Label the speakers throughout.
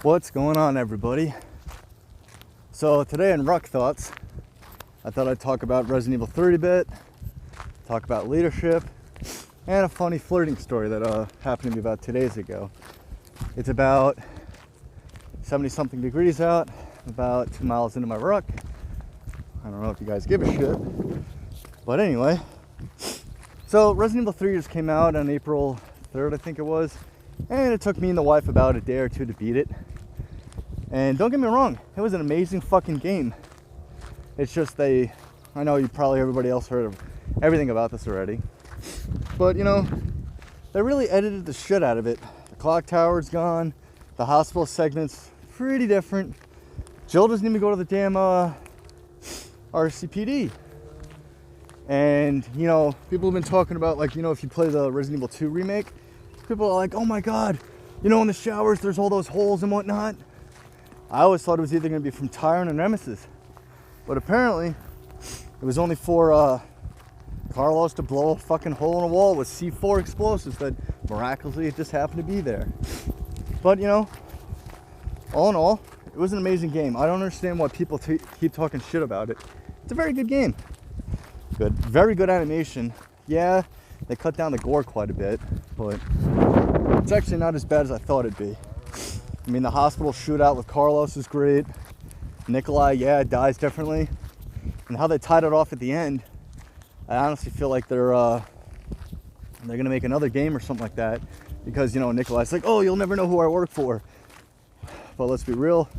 Speaker 1: What's going on, everybody? So today in Ruck Thoughts, I thought I'd talk about Resident Evil 3 a bit, talk about leadership, and a funny flirting story that happened to me about 2 days ago. It's about 70-something degrees out, about 2 miles into my Ruck. I don't know if you guys give a shit, but anyway. So Resident Evil 3 just came out on April 3rd, I think it was, and it took me and the wife about a day or two to beat it. And don't get me wrong, it was an amazing fucking game. It's just I know everybody else heard of everything about this already. But, you know, they really edited the shit out of it. The clock tower's gone, the hospital segment's pretty different. Jill doesn't even go to the damn RCPD. And, you know, people have been talking about, like, you know, if you play the Resident Evil 2 remake, people are like, oh my god, you know, in the showers there's all those holes and whatnot. I always thought it was either going to be from Tyrant or Nemesis. But apparently, it was only for Carlos to blow a fucking hole in a wall with C4 explosives that miraculously just happened to be there. But, you know, all in all, it was an amazing game. I don't understand why people keep talking shit about it. It's a very good game. Good, very good animation. Yeah, they cut down the gore quite a bit, but it's actually not as bad as I thought it'd be. I mean, the hospital shootout with Carlos is great. Nikolai, yeah, dies differently. And how they tied it off at the end, I honestly feel like they're gonna make another game or something like that, because, you know, Nikolai's like, oh, you'll never know who I work for. But let's be real,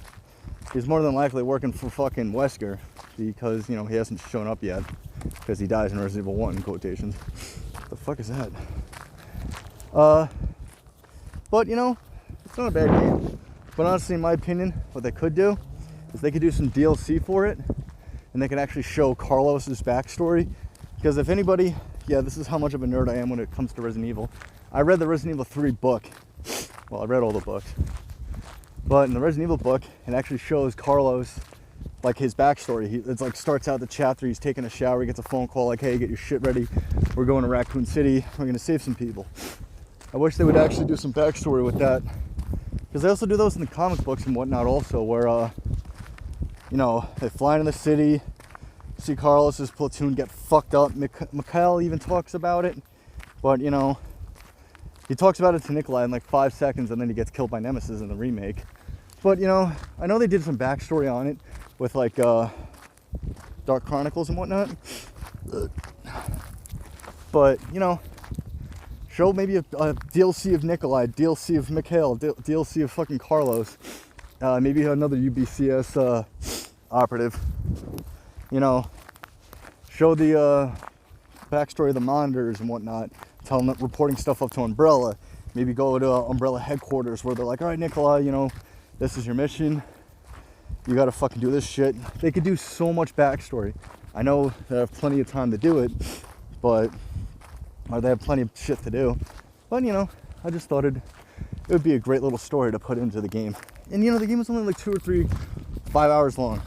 Speaker 1: he's more than likely working for fucking Wesker, because, you know, he hasn't shown up yet, because he dies in Resident Evil 1 in quotations. What the fuck is that? But, you know, it's not a bad game. But honestly, in my opinion, what they could do is they could do some DLC for it, and they could actually show Carlos's backstory. Because if anybody, yeah, this is how much of a nerd I am when it comes to Resident Evil. I read the Resident Evil 3 book. Well, I read all the books. But in the Resident Evil book, it actually shows Carlos, like, his backstory. It's like, starts out the chapter, he's taking a shower, he gets a phone call like, hey, get your shit ready. We're going to Raccoon City. We're going to save some people. I wish they would actually do some backstory with that. Because they also do those in the comic books and whatnot also, where, you know, they fly into the city, see Carlos's platoon get fucked up. Mikhail even talks about it. But, you know, he talks about it to Nikolai in like 5 seconds, and then he gets killed by Nemesis in the remake. But, you know, I know they did some backstory on it with, like, Dark Chronicles and whatnot. But, you know, show maybe a DLC of Nikolai, DLC of Mikhail, DLC of fucking Carlos. Maybe another UBCS operative. You know, show the backstory of the monitors and whatnot. Tell them, reporting stuff up to Umbrella. Maybe go to Umbrella headquarters where they're like, all right, Nikolai, you know, this is your mission. You gotta fucking do this shit. They could do so much backstory. I know they have plenty of time to do it, but, or they have plenty of shit to do. But, you know, I just thought it would be a great little story to put into the game. And, you know, the game was only like 2 or 3, 5 hours long.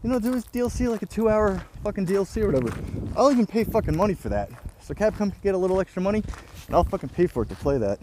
Speaker 1: You know, there was DLC, like a 2-hour fucking DLC or whatever. I'll even pay fucking money for that. So Capcom could get a little extra money, and I'll fucking pay for it to play that.